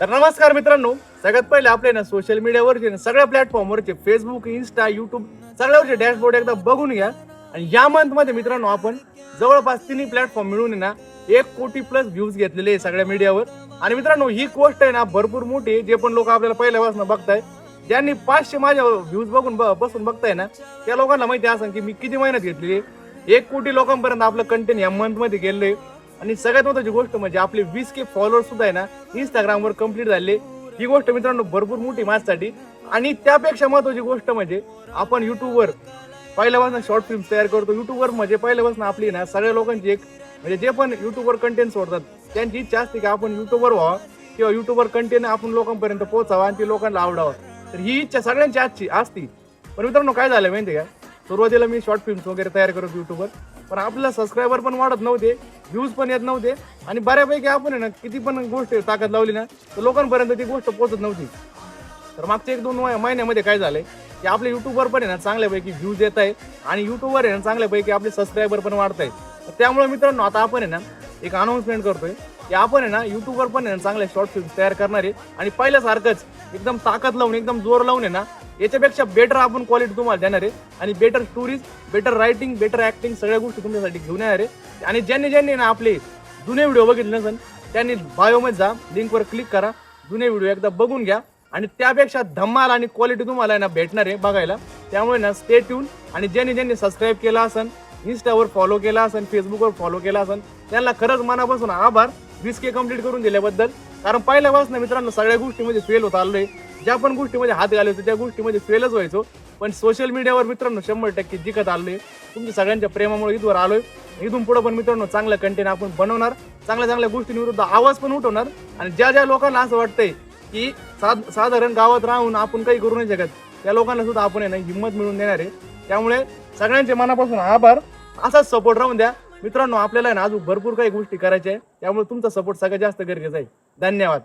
तर नमस्कार मित्रांनो, सगळ्यात पहिले आपले ना सोशल मीडियावरचे सगळ्या प्लॅटफॉर्मवरचे फेसबुक, इन्स्टा, युट्यूब सगळ्यावरचे डॅशबोर्ड एकदा बघून घ्या. आणि या मंथ मध्ये मित्रांनो आपण जवळपास तिन्ही प्लॅटफॉर्म मिळून ना 1 कोटी प्लस व्ह्यूज घेतलेले आहे सगळ्या मीडियावर. आणि मित्रांनो ही गोष्ट आहे ना भरपूर मोठी आहे. जे पण लोक आपल्याला पहिल्यापासून बघताय, ज्यांनी 500 माझ्या व्ह्यूज बसून बघताय ना, त्या लोकांना माहिती असेल की मी किती मेहनत घेतलेली आहे. 1 कोटी लोकांपर्यंत आपलं कंटेंट या मंथ मध्ये गेले. आणि सगळ्यात महत्त्वाची गोष्ट म्हणजे आपले 20K फॉलोअर्स सुद्धा आहे ना इंस्टाग्रामवर कंप्लीट झाले. ही गोष्ट मित्रांनो भरपूर मोठी माझ्यासाठी. आणि त्यापेक्षा महत्त्वाची गोष्ट म्हणजे आपण युट्यूबवर पहिल्यापासून शॉर्ट फिल्म तयार करतो. युट्यूबवर म्हणजे पहिल्यापासून आपली ना सगळ्या लोकांची एक म्हणजे जे पण युट्यूबवर कंटेंट सोडतात त्यांची इच्छा असते की आपण युट्यूबवर व्हावं किंवा युट्यूबवर कंटेंट आपण लोकांपर्यंत पोहोचावा आणि ते लोकांना आवडावं. तर ही इच्छा सगळ्यांची आजची असती. पण मित्रांनो काय झालं माहिती आहे का, सुरुवातीला मी शॉर्ट फिल्म्स वगैरे तयार करतो युट्यूबवर, पण आपल्याला सबस्क्रायबर पण वाढत नव्हते, व्ह्यूज पण येत नव्हते. आणि बऱ्यापैकी आपण आहे ना किती पण गोष्ट ताकद लावली ना तर लोकांपर्यंत ती गोष्ट पोहोचत नव्हती. तर मागच्या 1-2 महिन्यामध्ये काय झालंय की आपल्या युट्यूबवर पण आहे ना चांगल्यापैकी व्ह्यूज येत आहे आणि युट्यूबवर आहे ना चांगल्यापैकी आपले सबस्क्रायबर पण वाढत आहेत. त्यामुळे मित्रांनो आता आपण आहे ना एक अनाउन्समेंट करतोय की आपण आहे ना युट्यूबवर पण आहे ना चांगले शॉर्ट फिल्म तयार करणार आहे. आणि पहिल्यासारखंच एकदम ताकद लावून एकदम जोर लावून आहे ना याच्यापेक्षा बेटर आपण क्वालिटी तुम्हाला देणार आहे. आणि better stories, better writing, better acting सगळ्या गोष्टी तुमच्यासाठी घेऊन येणार आहे. आणि ज्यांनी ना आपले जुने व्हिडिओ बघितले नसेल त्यांनी बायोमध्ये जा, लिंकवर क्लिक करा, जुने व्हिडिओ एकदा बघून घ्या. आणि त्यापेक्षा धमाल आणि क्वालिटी तुम्हाला ना भेटणार आहे बघायला. त्यामुळे ना स्टे ट्यून. आणि ज्यांनी सबस्क्राईब केला असेल, इन्स्टावर फॉलो केला असेल, फेसबुकवर फॉलो केला असेल, त्यांना खरंच मनापासून आभार 20K कंप्लीट करून दिल्याबद्दल. कारण पहिल्यापासून मित्रांनो सगळ्या गोष्टीमध्ये फेल होत आलोय. ज्या पण गोष्टीमध्ये हात घालायचो त्या गोष्टीमध्ये फेलच व्हायचो. पण सोशल मीडियावर मित्रांनो 100% जिंकत आलोय. तुमच्या सगळ्यांच्या प्रेमामुळे इथवर आलोय. इथून पुढे पण मित्रांनो चांगलं कंटेंट आपण बनवणार, चांगल्या गोष्टींविरुद्ध आवाज पण उठवणार. आणि ज्या लोकांना असं वाटतंय की साधारण गावात राहून आपण काही करू नाही शकत, त्या लोकांना सुद्धा आपण आहे ना हिंमत मिळवून देणार आहे. त्यामुळे सगळ्यांचे मनापासून आभार. असाच सपोर्ट राहून द्या मित्रांनो. आपल्याला ना अजून भरपूर काही गोष्टी करायच्या आहे, त्यामुळे तुमचा सपोर्ट सगळ्यात जास्त गरजेचा आहे. धन्यवाद.